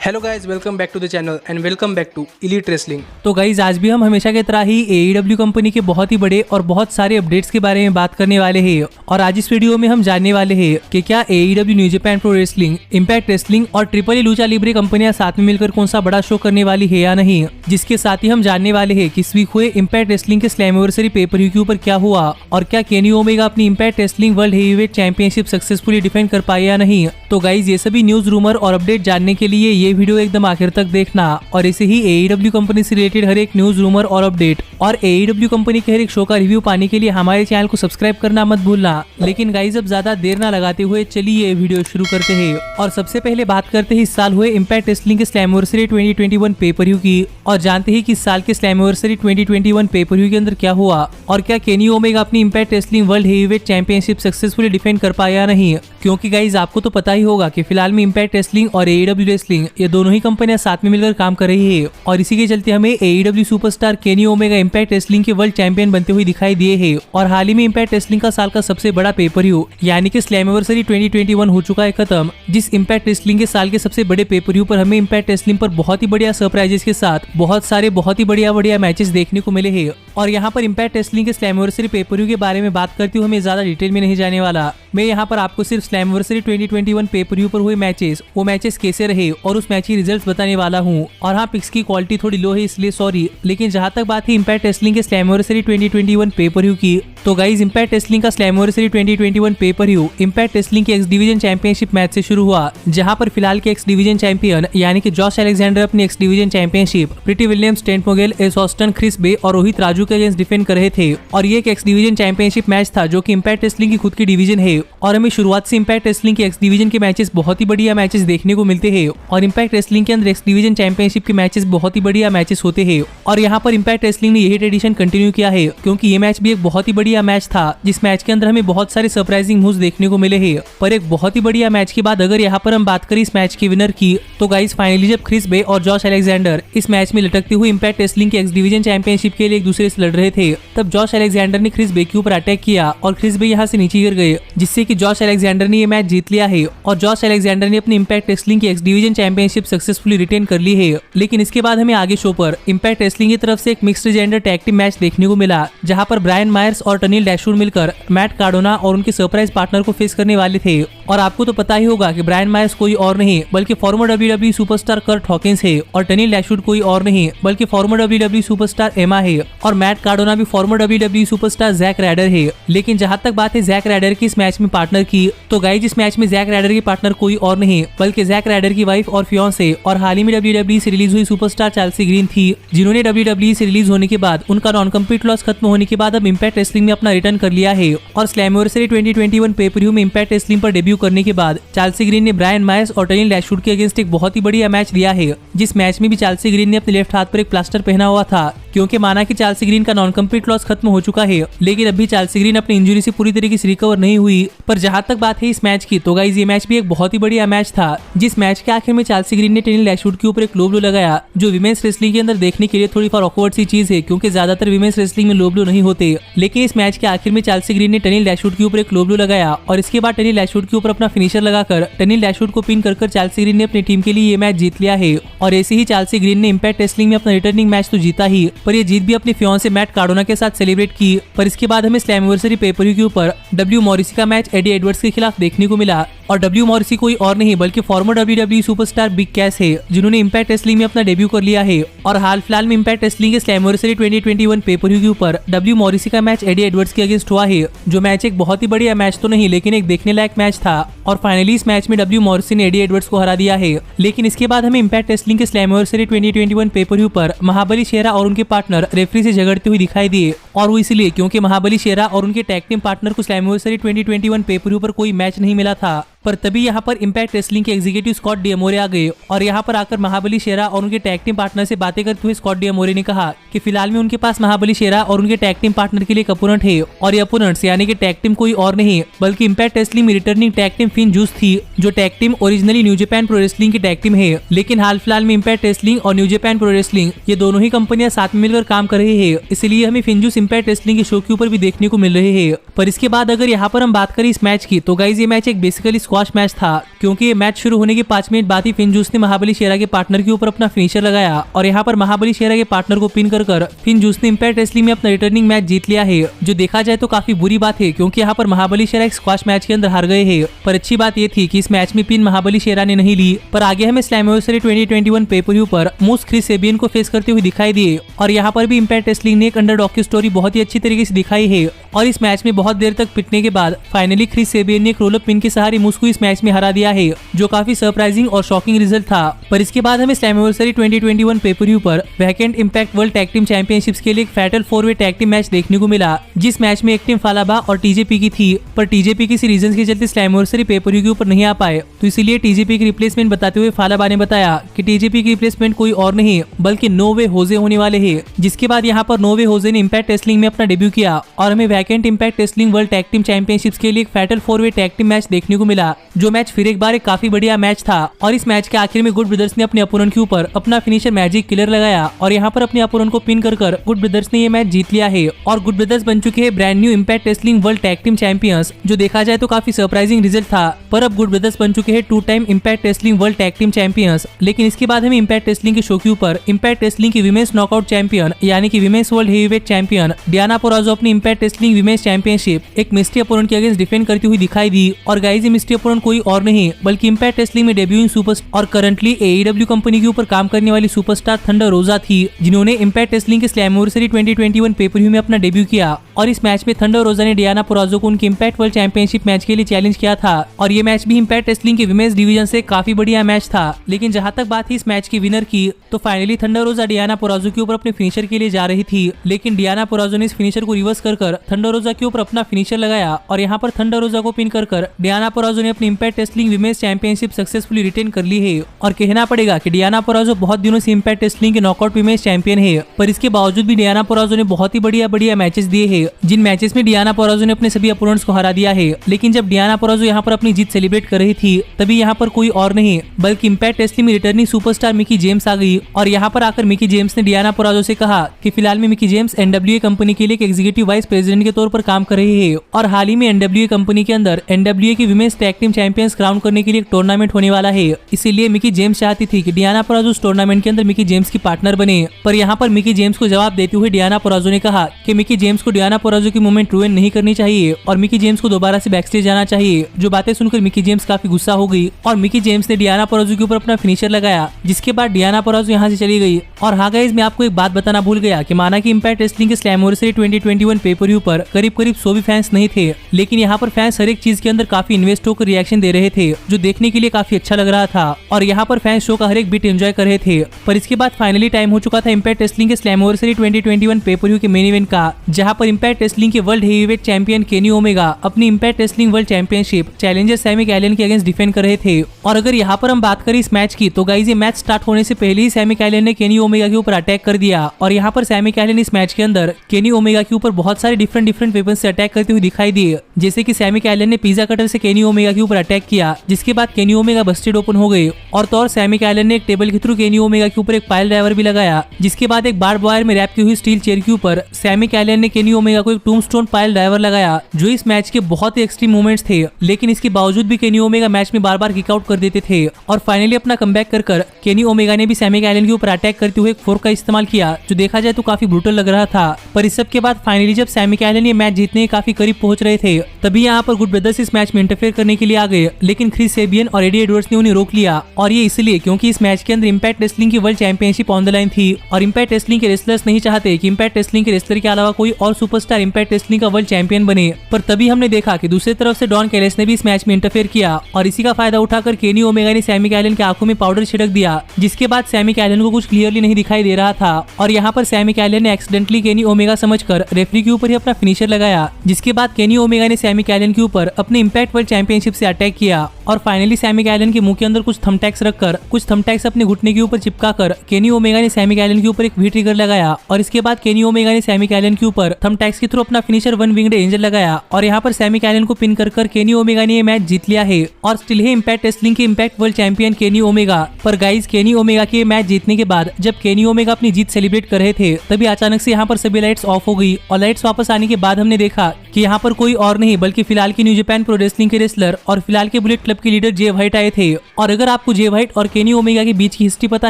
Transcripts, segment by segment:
Hello guys, welcome back to the channel and welcome back to Elite Wrestling. तो guys आज भी हम हमेशा की तरह ही AEW कंपनी के बहुत ही बड़े और बहुत सारे अपडेट्स के बारे में बात करने वाले हैं। और आज इस वीडियो में हम जानने वाले हैं कि क्या AEW new Japan Pro wrestling, impact Wrestling और ट्रिपल ई लूचा लिब्रे कंपनियां साथ में मिलकर कौन सा बड़ा शो करने वाली है या नहीं। जिसके साथ ही हम जानने वाले हैं कि इस वीक हुए इम्पैक्ट रेसलिंग के स्लैमवर्सरी पेपर व्यू के ऊपर क्या हुआ और क्या केनी ओमेगा अपनी Impact wrestling world heavyweight championship successfully defend कर पाए या नहीं। तो गाइज ये सभी न्यूज, रूमर और अपडेट जानने के लिए ये वीडियो एकदम आखिर तक देखना और इसे ही AEW कंपनी से रिलेटेड हर एक न्यूज, रूमर और अपडेट और AEW कंपनी के हर एक शो का रिव्यू पाने के लिए हमारे चैनल को सब्सक्राइब करना मत भूलना। लेकिन गाइज अब ज्यादा देर ना लगाते हुए चलिए ये वीडियो शुरू करते हैं। और सबसे पहले बात करते हैं इस साल हुए इम्पैक्ट रेसलिंग के स्लैमवर्सरी 2021 पेपर व्यू की और जानते हैं कि इस साल के स्लैमवर्सरी 2021 पेपर व्यू के अंदर क्या हुआ और क्या केनी ओमेगा अपनी Impact wrestling world heavyweight championship successfully defend कर पाया या नहीं। क्योंकि गाइज आपको तो पता ही होगा कि फिलहाल में इम्पैक्ट रेसलिंग और AEW रेसलिंग ये दोनों ही कंपनियां साथ में मिलकर काम कर रही है और इसी के चलते हमें AEW superstar Kenny Omega impact wrestling के वर्ल्ड चैंपियन बनते हुए दिखाई दिए हैं। और हाल ही में इम्पैक्ट रेसलिंग का साल का सबसे बड़ा पेपर व्यू यानी कि स्लैमवर्सरी 2021 हो चुका है खत्म। जिस इम्पैक्ट रेसलिंग के साल के सबसे बड़े पेपर व्यू पर हमें इम्पैक्ट रेसलिंग पर बहुत ही बढ़िया सरप्राइजेस के साथ बहुत सारे बहुत ही बढ़िया मैचेस देखने को मिले हैं। और यहाँ पर इम्पैक्ट रेसलिंग के स्लैमवर्सरी पेपर व्यू के बारे में बात करती हूँ, हमें ज्यादा डिटेल में नहीं जाने वाला। मैं यहाँ पर आपको सिर्फ स्लैमवर्सरी 2021 पेपर व्यू पर हुए मैचेस, वो मैचेस कैसे रहे और उस मैच की रिजल्ट्स बताने वाला हूँ। और हाँ, पिक्स की क्वालिटी थोड़ी लो है इसलिए सॉरी। लेकिन जहाँ तक बात है इम्पैक्ट रेसलिंग के स्लैमवर्सरी 2021 पेपर व्यू की, तो गाइज इम्पैक्ट रेसलिंग का स्लैमवर्सरी 2021 पेपर व्यू इम्पैक्ट रेसलिंग के एक्स डिवीजन चैंपियनशिप मैच से शुरू हुआ, जहां पर फिलहाल के एक्स डिवीजन चैंपियन यानी कि जॉश अलेक्जेंडर अपनी X division championship Petey Williams, Trey Miguel, Ace Austin, Chris Bey और रोहित राजू के अगेंस्ट डिफेंड कर रहे थे। और ये एक एक्स डिवीजन चैंपियनशिप मैच था जो कि इम्पैक्ट रेसलिंग की खुद की डिवीजन है। और हमें शुरुआत से इम्पैक्ट रेसलिंग के एक्स डिवीजन के मैचेस बहुत ही बढ़िया मैचेस देखने को मिलते हैं और इम्पैक्ट रेसलिंग के अंदर एक्स डिवीजन चैंपियनशिप के मैचेस बहुत ही बढ़िया मैचेस होते हैं। और यहाँ पर इम्पैक्ट रेसलिंग ने यही ट्रेडिशन कंटिन्यू किया है क्योंकि ये मैच भी एक बहुत ही बढ़िया मैच था जिस मैच के अंदर हमें बहुत सारे सरप्राइजिंग मूव्स देखने को मिले हैं। पर एक बहुत ही बढ़िया मैच के बाद अगर यहाँ पर हम बात करें इस मैच के विनर की, तो गाइस फाइनली जब क्रिस बे और जॉश अलेक्जेंडर इस मैच में लटकते हुए इम्पैक्ट रेसलिंग के एक्स डिवीजन चैंपियनशिप के लिए एक दूसरे से लड़ रहे थे, तब जॉश अलेक्जेंडर ने क्रिस बे के ऊपर अटैक किया और क्रिस बे यहाँ से नीचे गिर गए, जिससे कि जॉश अलेक्जेंडर ने ये मैच जीत लिया है और जॉश अलेक्जेंडर ने अपनी इम्पैक्ट रेसलिंग की X division championship successfully retain कर ली है। लेकिन इसके बाद हमें आगे शो पर इम्पैक्ट रेसलिंग की तरफ से एक mixed gender tag team match देखने को मिला, जहां पर ब्रायन मायर्स और टनील डैशवुड मिलकर मैट कार्डोना और उनके सरप्राइज पार्टनर को फेस करने वाले थे। और आपको तो पता ही होगा कि ब्रायन मायर्स कोई और नहीं बल्कि former WWE superstar Curt Hawkins है और टनील डैशवुड कोई और नहीं बल्कि फॉर्मर WWE सुपरस्टार एमा है और मैट कार्डोना भी former WWE superstar Zack Ryder है। लेकिन जहां तक बात है जैक राइडर की इस मैच में पार्टनर की, तो गाइस इस मैच में जैक राइडर के पार्टनर कोई और नहीं बल्कि जैक राइडर की वाइफ और फियांसे और हाल ही में WWE से रिलीज हुई सुपरस्टार चेल्सी ग्रीन थी, जिन्होंने WWE से रिलीज होने के बाद उनका नॉन कम्पीट लॉस खत्म होने के बाद अब इम्पैक्ट रेसलिंग में अपना रिटर्न कर लिया है। और स्लैमवर्सरी 2021 पेपर व्यू में इम्पैक्ट रेसलिंग पर डेब्यू करने के बाद चेल्सी ग्रीन ने ब्रायन मायर्स और टनील डैशवुड के अगेंस्ट एक बहुत ही बढ़िया मैच दिया है, जिस मैच में भी चेल्सी ग्रीन ने अपने लेफ्ट हाथ पर एक प्लास्टर पहना हुआ था क्योंकि माना कि चेल्सी ग्रीन का नॉन कम्पीट लॉस खत्म हो चुका है, लेकिन अभी चेल्सी ग्रीन अपनी इंजरी से पूरी तरीके से रिकवर नहीं हुई। पर जहां तक बात है इस मैच की, तो गाइस ये मैच भी एक बहुत ही बढ़िया मैच था, जिस मैच के आखिर में चेल्सी ग्रीन ने टनील डैशवुड के ऊपर एक लो ब्लो लगाया, जो विमेंस रेसलिंग के अंदर देखने के लिए थोड़ी फॉर ऑकवर्ड सी चीज है क्योंकि ज्यादातर विमेंस रेसलिंग में लो ब्लो नहीं होते। लेकिन इस मैच के आखिर में चेल्सी ग्रीन ने टनील डैशवुड के ऊपर एक लो ब्लो लगाया और इसके बाद टनील डैशवुड के ऊपर अपना फिनिशर लगाकर टनील डैशवुड को पिन कर चेल्सी ग्रीन ने अपनी टीम के लिए ये मैच जीत लिया है। और ऐसे ही चेल्सी ग्रीन ने इम्पैक्ट रेसलिंग में अपना रिटर्निंग मैच तो जीता ही, पर ये जीत भी अपने फियांसे मैट कार्डोना के साथ सेलिब्रेट की। पर इसके बाद हमें स्लैमवर्सरी पेपर व्यू के ऊपर डब्ल्यू मॉरिसी का मैच एडी एडवर्ड्स के खिलाफ देखने को मिला और डब्ल्यू मॉरिसी कोई और नहीं बल्कि फॉर्मर WWE सुपरस्टार बिग कैस है, जिन्होंने इम्पैक्ट रेसलिंग में अपना डेब्यू कर लिया है। और हाल फिलहाल में इम्पैक्ट रेसलिंग के स्लैमवर्सरी 2021 पेपर व्यू के ऊपर डब्ल्यू मॉरिसी का मैच एडी एडवर्ड्स के अगेंस्ट हुआ है, जो मैच एक बहुत ही बढ़िया मैच तो नहीं लेकिन एक देखने लायक मैच था। और फाइनली इस मैच में डब्ल्यू मॉरिसी ने एडी एडवर्ड्स को हरा दिया है। लेकिन इसके बाद हमें इम्पैक्ट रेसलिंग के स्लैमवर्सरी 2021 पेपर व्यू पर महाबली शेरा और उनके पार्टनर रेफरी से झगड़ते हुए दिखाई दिए, और वो इसलिए क्योंकि महाबली शेरा और उनके टैग टीम पार्टनर को स्लैमवर्सरी 2021 पेपर व्यू पर कोई मैच नहीं मिला था। पर तभी यहाँ पर इम्पैक्ट रेसलिंग के एग्जीक्यूटिव स्कॉट डिएमोरे आ गए और यहाँ पर आकर महाबली शेरा और उनके टैग टीम पार्टनर से बातें करते हुए स्कॉट डिएमोरे ने कहा कि फिलहाल में उनके पास महाबली शेरा और उनके टैग टीम पार्टनर के लिए एक अपोनेंट है और ये अपोनेंट्स यानी कि टैग टीम कोई और नहीं बल्कि इम्पैक्ट रेसलिंग में returning tag team FinJuice थी, जो tag team originally New Japan Pro Wrestling की टैग टीम है। लेकिन हाल फिलहाल में इम्पैक्ट रेसलिंग और न्यू जापान प्रो रेसलिंग ये दोनों ही कंपनियां साथ में मिलकर काम कर रही है, इसलिए हमें फिन जूस इम्पैक्ट रेसलिंग के शो के ऊपर भी देखने को मिल रहे हैं। पर इसके बाद अगर यहाँ पर हम बात करें इस मैच की, तो गाइज ये मैच एक बेसिकली स्क्वाश मैच था, क्योंकि ये मैच शुरू होने के 5 मिनट बाद ही फिन जूस ने महाबली शेरा के पार्टनर के ऊपर अपना फिनिशर लगाया और यहाँ पर महाबली शेरा के पार्टनर को पिन कर फिन जूस ने इंपैक्ट रेसलिंग में अपना रिटर्निंग मैच जीत लिया है, जो देखा जाए तो काफी बुरी बात है, क्योंकि यहाँ पर महाबली शेरा एक स्क्वाश मैच के अंदर हार गए हैं। पर अच्छी बात ये थी कि इस मैच में पिन महाबली शेरा ने नहीं ली। पर आगे हमें स्लैमवर्सरी 2021 पेपर पर मूस क्रिस सेबियन को फेस करते हुए दिखाई दिए और यहाँ पर भी इंपैक्ट रेसलिंग ने एक अंडरडॉग की स्टोरी बहुत ही अच्छी तरीके से दिखाई है और इस मैच में बहुत देर तक पिटने के बाद फाइनली क्रिस सेबियन ने एक रोल अप पिन के सहारे मूस को इस मैच में हरा दिया है, जो काफी सरप्राइजिंग और शॉकिंग रिजल्ट था। पर इसके बाद हमें स्लैमवर्सरी 2021 पेपर पर vacant impact world tag team championships के लिए एक फैटल 4-वे टैग टीम मैच देखने को मिला, जिस मैच में एक टीम फालाबा और टीजेपी की थी। पर टीजेपी किसी रीजन के चलते स्लैमवर्सरी पेपर के ऊपर नहीं आ पाए, तो इसीलिए टीजेपी की रिप्लेसमेंट बताते हुए फालाबा ने बताया कि टीजेपी की रिप्लेसमेंट कोई और नहीं बल्कि नो वे होजे होने वाले हैं। जिसके बाद यहाँ पर नो वे होजे ने इंपैक्ट रेसलिंग में अपना डेब्यू किया और हमें vacant impact Wrestling world tag team championships के लिए एक फैटल 4-वे टैग टीम मैच देखने को मिला, जो मैच फिर एक बार एक काफी बढ़िया मैच था। और इस मैच के आखिर में गुड ब्रदर्स ने अपने अपोनेंट के ऊपर अपना फिनिशर मैजिक किलर लगाया और यहाँ पर अपने अपोनेंट को पिन कर गुड ब्रदर्स ने ये मैच जीत लिया है और गुड ब्रदर्स बन चुके हैं brand new impact Wrestling world tag team champions, जो देखा जाए तो काफी सरप्राइजिंग रिजल्ट था। पर अब गुड ब्रदर्स बन चुके हैं 2 time impact Wrestling world tag team champions. लेकिन इसके बाद हमें इंपैक्ट रेसलिंग के शो के ऊपर इंपैक्ट रेसलिंग की विमेंस नॉकआउट चैंपियन यानी कि women's world heavyweight champion Deonna Purrazzo अपनी इंपैक्ट रेसलिंग विमेंस चैंपियनशिप एक मिस्ट्री अपोनेंट के अगेंस्ट डिफेंड करती हुई दिखाई दी। और गाइस, ये मिस्ट्री अपोनेंट कोई और नहीं बल्कि इंपैक्ट रेसलिंग में डेब्यूइंग सुपरस्टार और करंटली AEW कंपनी के ऊपर काम करने वाली सुपरस्टार थंडर रोजा थी, जिन्होंने इंपैक्ट रेसलिंग के स्लैमवर्सरी 2021 पेपर में अपना डेब्यू किया। और इस मैच में थंडर रोजा ने डियाना पुराजो को उनके इंपैक्ट वर्ल्ड चैंपियनशिप मैच के लिए चैलेंज किया था और ये मैच भी इंपैक्ट रेसलिंग के विमेंस डिवीजन से काफी बढ़िया मैच था। लेकिन जहां तक बात थी इस मैच की विनर की, तो फाइनली थंडर रोजा डियाना पुराजो के ऊपर अपने फिनिशर के लिए जा रही थी, लेकिन डियाना पुराजो ने इस फिनिशर को रिवर्स कर थंडर रोजा के ऊपर अपना फिनिशर लगाया और यहाँ पर थंडर रोजा को पिन कर डियाना पुराजो ने अपनी Impact Wrestling women's championship successfully retain कर ली है। और कहना पड़ेगा कि डियाना पुराजो बहुत दिनों से इंपैक्ट रेसलिंग के नॉकआउट विमेंस चैंपियन है, पर इसके बावजूद भी डियाना पुराजो ने बहुत ही बढ़िया मैचेस दिए हैं, जिन मैचेस में डियाना पुराजो ने अपने सभी अपोनेंट्स को हरा दिया है। लेकिन जब डियाना पुराजो यहाँ पर अपनी जीत सेलिब्रेट कर रही थी, तभी यहाँ पर कोई और नहीं बल्कि इंपैक्ट रेसलिंग में रिटर्निंग सुपरस्टार मिकी जेम्स आ गई और यहाँ पर आकर मिकी जेम्स ने डियाना पुराजो से कहा कि फिलहाल में मिकी जेम्स NWA कंपनी के लिए एक एग्जीक्यूटिव वाइस प्रेसिडेंट के तौर पर काम कर रही है और हाल ही में NWA कंपनी के अंदर NWA की women's tag team champions crown करने के लिए एक टूर्नामेंट होने वाला है। इसीलिए मिकी जेम्स चाहती थी कि डियाना पुराजो उस टूर्नामेंट के अंदर मिकी जेम्स की पार्टनर बने। पर यहाँ पर मिकी जेम्स को जवाब देते हुए डियाना पुराजो ने कहा कि मिकी जेम्स को डियाना पुराजो की मूवमेंट रुइन नहीं करनी चाहिए और मिकी जेम्स को दोबारा से बैकस्टेज जाना चाहिए। जो बातें सुनकर मिकी जेम्स काफी गुस्सा हो गई और मिकी जेम्स ने डियाना पुराजो के ऊपर अपना फिनिशर लगाया, जिसके बाद डियाना पुराजो यहाँ से चली गई। और हाँ गाइस, मैं आपको एक बात बताना भूल गया कि माना कि इंपैक्ट रेसलिंग के स्लैमवर्सरी 2021 पेपर पर करीब 100 भी फैंस नहीं थे, लेकिन यहाँ पर फैंस हर एक चीज के अंदर काफी इन्वेस्ट होकर रिएक्शन दे रहे थे, जो देखने के लिए काफी अच्छा लग रहा था और यहाँ पर फैंस शो का हर एक बिट एंजॉय कर रहे थे। पर इसके बाद फाइनली टाइम हो चुका था इंपैक्ट रेसलिंग के स्लैमवर्सरी 2021 पेपर के मेन इवेंट का, जहाँ पर इंपैक्ट रेसलिंग के world heavyweight champion Kenny Omega अपनी Impact Wrestling world championship challenger Sami Callihan के अगेंस्ट डिफेंड कर रहे थे। और अगर यहाँ पर हम बात करें इस मैच की, तो गाइस ये मैच स्टार्ट होने से पहले ही सैमी कैलियन ने केनी ओमेगा के ऊपर अटैक कर दिया और यहाँ पर सैमी कैलियन इस मैच के अंदर केनी ओमेगा के ऊपर बहुत सारे डिफरेंट वेपन से अटैक करते हुए दिखाई दिए, जैसे कि सैमी कैलियन ने पिज्जा कटर से केनी ओमेगा के ऊपर अटैक किया, जिसके बाद केनी ओमेगा बस्टेड ओपन हो गए और तो और सैमी कैलियन ने एक टेबल के थ्रू केनी ओमेगा के ऊपर एक पाइल ड्राइवर भी लगाया, जिसके बाद एक बार्ब वायर में रैप की हुई स्टील चेयर के ऊपर सैमी कैलियन ने केनी ओमेगा को एक टूमस्टोन पाइल ड्राइवर लगाया, जो इस मैच के बहुत ही एक्सट्रीम मोमेंट्स थे। लेकिन इसके बावजूद भी केनी ओमेगा मैच में बार किक आउट कर देते थे और फाइनली अपना कमबैक कर केनी ओमेगा ने भी सैमी कैलियन के ऊपर अटैक करते हुए एक फोर्क का इस्तेमाल किया, जो देखा जाए तो काफी ब्रूटल लग रहा था। पर इस सब के बाद फाइनली जब सैमी कैलियन ये मैच जीतने के काफी करीब पहुंच रहे थे, तभी यहाँ पर गुड ब्रदर्स इस मैच में इंटरफेयर करने के लिए आ गए, लेकिन क्रिस सेबियन और एडी एडवर्ड्स ने उन्हें रोक लिया और ये इसलिए क्योंकि इस मैच के अंदर इंपैक्ट रेसलिंग की world championship on the line थी और इंपैक्ट रेसलिंग के रेसलर्स नहीं चाहते कि इंपैक्ट रेसलिंग के रेसलर के अलावा कोई और सुपरस्टार इंपैक्ट रेसलिंग का वर्ल्ड चैंपियन बने। पर तभी हमने देखा कि दूसरी तरफ से डॉन कैलेस ने भी इस मैच में इंटरफेयर किया और इसी का फायदा उठाकर केनी ओमेगा ने सैमी कैलियन की आंखों में पाउडर छिड़क दिया, जिसके बाद सैमी कैलियन को कुछ क्लियरली नहीं दिखाई दे रहा था और यहाँ पर सैमी कैलियन ने एक्सीडेंटली केनी ओमेगा समझकर रेफरी के ऊपर ही अपना फिनिशर लगाया, जिसके बाद केनी ओमेगा ने सैमी कैलियन के ऊपर अपने इंपैक्ट वर्ल्ड चैंपियनशिप से अटैक किया और फाइनली सैमी कैलियन के मुंह के अंदर कुछ थंबटैक्स रखकर कुछ थंबटैक्स अपने घुटने के ऊपर चिपकाकर केनी ओमेगा ने सैमी कैलियन के ऊपर एक वी ट्रिगर लगाया और इसके बाद केनी ओमेगा ने सैमी कैलियन के ऊपर थंबटैक्स के थ्रू अपना फिनिशर वन विंग्ड एंजल लगाया और यहाँ पर सैमी कैलियन को पिन कर केनी ओमेगा ने ये मैच जीत लिया है और स्टिल है इंपैक्ट रेसलिंग के impact world champion Kenny omega. पर गाइस, केनी ओमेगा के मैच जीतने के बाद जब केनी ओमेगा अपनी जीत सेलिब्रेट कर रहे थे, तभी अचानक से यहाँ पर सभी लाइट्स ऑफ हो गई और लाइट्स वापस आने के के बाद हमने देखा कि यहाँ पर कोई और नहीं बल्कि फिलहाल की न्यू जापान प्रो रेसलिंग के रेसलर और फिलहाल के बुलेट क्लब के लीडर जे व्हाइट आए थे। और अगर आपको जे व्हाइट और केनी ओमेगा के बीच की हिस्ट्री पता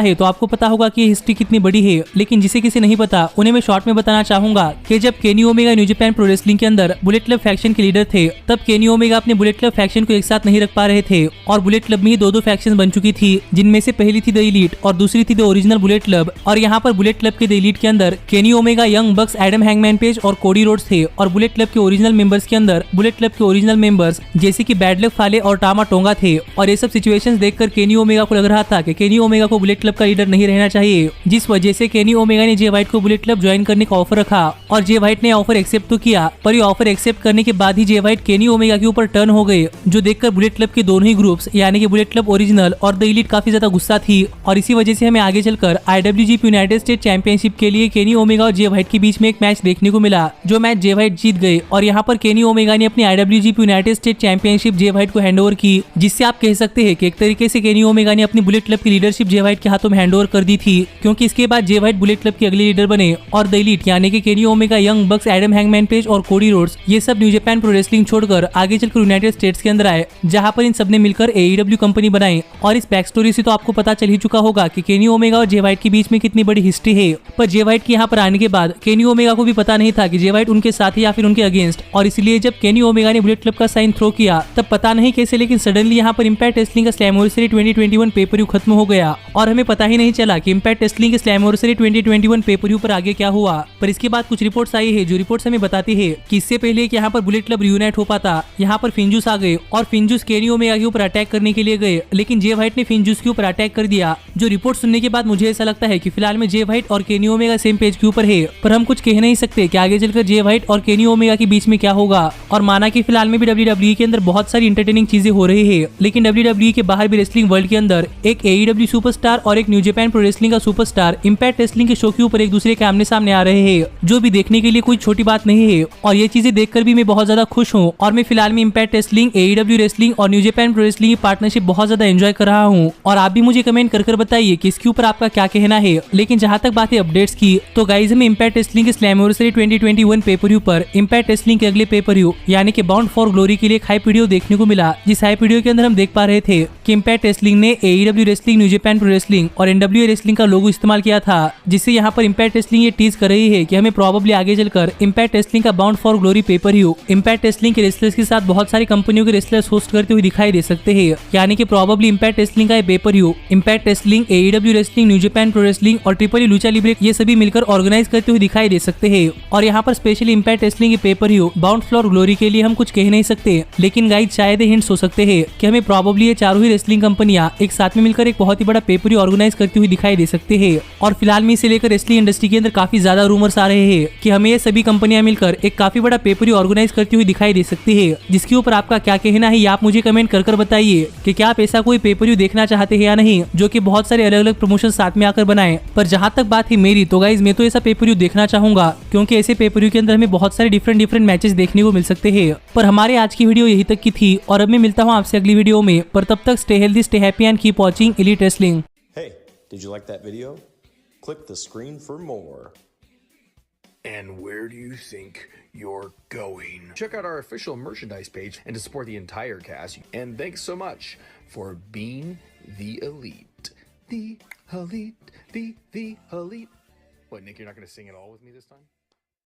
है तो आपको पता होगा कि ये हिस्ट्री कितनी बड़ी है, लेकिन जिसे किसे नहीं पता उन्हें मैं शॉर्ट में बताना चाहूंगा कि जब Kenny Omega new Japan Pro wrestling के अंदर बुलेट क्लब फैक्शन के लीडर थे, तब केनी ओमेगा अपने बुलेट क्लब फैक्शन को एक साथ नहीं रख पा रहे थे और बुलेट क्लब में ही दो फैक्शन बन चुकी थी, जिनमें से पहली थी द एलीट और दूसरी थी द ओरिजिनल बुलेट क्लब। और यहाँ पर बुलेट क्लब के द एलीट के अंदर केनी ओमेगा, यंग बक्स, एडम हैंगमैन पेज और कोडी रोड्स थे और बुलेट क्लब के ओरिजिनल मेंबर्स के अंदर बुलेट क्लब के ओरिजिनल मेंबर्स जैसे कि बैड लक फाले और टामा टोंगा थे। और ये सब सिचुएशंस देखकर केनी ओमेगा को लग रहा था कि केनी ओमेगा को बुलेट क्लब का लीडर नहीं रहना चाहिए, जिस वजह से केनी ओमेगा ने जे व्हाइट को बुलेट क्लब ज्वाइन करने का ऑफर रखा और जे व्हाइट ने ऑफर एक्सेप्ट तो किया, पर ये ऑफर एक्सेप्ट करने के बाद ही जे व्हाइट केनी ओमेगा के ऊपर टर्न हो गए, जो देखकर बुलेट क्लब के दोनों ही ग्रुप्स यानी कि बुलेट क्लब ओरिजिनल और द एलीट काफी ज्यादा गुस्सा थी। और इसी वजह से हमें आगे चलकर IWGP यूनाइटेड स्टेट चैंपियनशिप के लिए केनी ओमेगा और जे व्हाइट के बीच में एक मैच देखने को मिला, जो मैच जे व्हाइट जीत गए। और यहाँ पर केनी ओमेगा ने अपनी IWGP यूनाइटेड स्टेट चैंपियनशिप जे व्हाइट को हैंडओवर की, जिससे आप कह सकते हैं कि एक तरीके से केनी ओमेगा ने अपनी बुलेट क्लब की लीडरशिप जे व्हाइट के हाथों में हैंडओवर कर दी थी, क्योंकि इसके बाद जे व्हाइट बुलेट क्लब के अगले लीडर बने और द एलीट यानी कि केनी ओमेगा, यंग बक्स, एडम हैंगमैन पेज और कोडी रोड्स ये सब न्यू जापान प्रो रेसलिंग छोड़कर आगे चलकर यूनाइटेड स्टेट्स के अंदर आए, जहां पर इन सबने मिलकर AEW कंपनी बनाई। और इस बैक स्टोरी से तो आपको पता चल ही चुका होगा कि केनी ओमेगा और जे व्हाइट के बीच में कितनी बड़ी हिस्ट्री है। पर जे व्हाइट के यहाँ पर आने के बाद केनी ओमेगा को भी पता नहीं था कि जे व्हाइट उनके साथ है या फिर उनके अगेंस्ट, और इसलिए जब केनी ओमेगा ने बुलेट क्लब का साइन थ्रो किया तब पता नहीं कैसे लेकिन सडनली यहाँ पर इम्पैक्ट रेसलिंग का स्लैमवर्सरी 2021 पेपर खत्म हो गया और हमें पता ही नहीं चला कि इम्पैक्ट रेसलिंग के स्लैमवर्सरी 2021 पेपर पर आगे क्या हुआ। पर इसके बाद कुछ रिपोर्ट्स आई है जो रिपोर्ट्स हमें बताती है कि इससे पहले कि यहाँ पर बुलेट क्लब रियूनाइट हो पाता, यहाँ पर फिंजूस आ गए और फिंजूस केनी ओमेगा के ऊपर अटैक करने के लिए गए, लेकिन जे व्हाइट ने फिंजूस के ऊपर अटैक कर दिया। जो रिपोर्ट सुनने के बाद मुझे ऐसा लगता है कि फिलहाल में जे व्हाइट और केनी ओमेगा सेम पेज के ऊपर है, पर हम कुछ कह नहीं सकते कि आगे चलकर जे व्हाइट और केनी ओमेगा के बीच में क्या होगा। और माना कि फिलहाल में भी WWE के अंदर बहुत सारी इंटरटेनिंग चीजें हो रही है, लेकिन WWE के बाहर भी रेसलिंग वर्ल्ड के अंदर एक AEW सुपरस्टार और एक न्यू जापान प्रो रेसलिंग का सुपरस्टार इम्पैक्ट रेसलिंग के शो के ऊपर एक दूसरे के आमने सामने आ रहे हैं, जो भी देखने के लिए कोई छोटी बात नहीं है। और ये चीजें देखकर भी मैं बहुत ज्यादा खुश हूँ और मैं फिलहाल में इम्पैक्ट रेसलिंग, AEW रेसलिंग और न्यू जापान प्रो रेसलिंग की पार्टनरशिप बहुत ज्यादा एंजॉय कर रहा हूँ। और आप भी मुझे कमेंट कर बताइए कि इसके ऊपर आपका क्या कहना है। लेकिन जहाँ तक बात है अपडेट्स की, तो गाइज हमें इम्पैक्ट रेसलिंग के स्लैमवर्सरी 2021 पेपर पर इम्पैक्ट रेसलिंग के अगले पेपर यानी कि बाउंड फॉर ग्लोरी के लिए एक हाइप वीडियो देखने को मिला, जिस हाइप वीडियो के अंदर हम देख पा रहे थे कि इम्पैक्ट रेसलिंग ने AEW wrestling, new Japan Pro wrestling और NWA रेसलिंग का लोगो इस्तेमाल किया था, जिससे यहाँ पर इम्पैक्ट रेसलिंग ये टीज कर रही है कि हमें प्रोबेबली आगे चलकर इम्पैक्ट रेसलिंग का bound for glory paper impact wrestling के रेसलर्स के साथ बहुत सारी कंपनियों के रेसलर्स होस्ट करते हुए दिखाई दे सकते हैं, यानी कि प्रोबेबली इम्पैक्ट रेसलिंग का paper impact wrestling, AEW wrestling, new Japan Pro wrestling और ट्रिपल लूचा लिब्रे ये सभी मिलकर ऑर्गेनाइज करते हुए दिखाई दे सकते हैं। और यहाँ पर स्पेशली इम्पैक्ट रेसलिंग के पेपर बाउंड फॉर ग्लोरी के लिए हम कुछ कह नहीं सकते, लेकिन गाइड शायद हिंट्स हो सकते हैं कि हमें प्रोबेबली ये चारों ही रेसलिंग कंपनियां एक साथ में मिलकर एक बहुत ही बड़ा पेपर ऑर्गेनाइज करती हुई दिखाई दे सकते हैं। और फिलहाल में इसे लेकर रेसलिंग इंडस्ट्री के अंदर काफी ज्यादा रूमर्स आ रहे हैं कि हमें ये सभी कंपनियां मिलकर एक काफी बड़ा पेपर ऑर्गेनाइज करती हुई दिखाई दे सकती है, जिसके ऊपर आपका क्या कहना है आप मुझे कमेंट कर बताइए कि क्या आप ऐसा कोई पेपर देखना चाहते हैं या नहीं, जो कि बहुत सारे अलग अलग प्रमोशन साथ में आकर बनाए। पर जहां तक बात है मेरी, तो गाइज मैं तो ऐसा पेपर देखना चाहूंगा, क्योंकि ऐसे पेपर के अंदर हमें बहुत सारे डिफरेंट मैचेस देखने को मिल सकते हैं। पर हमारे आज की वीडियो यही तक की थी और अब मैं मिलता हूँ आपसे अगली वीडियो में, पर तब तक stay healthy, stay happy and keep watching elite wrestling. Hey, did you like that video? Click the screen for more. And where do you think you're going? Check out our official merchandise page and to support the entire cast. And thanks so much for being the elite. The elite, the elite. What, Nick, you're not going to sing it all with me this time?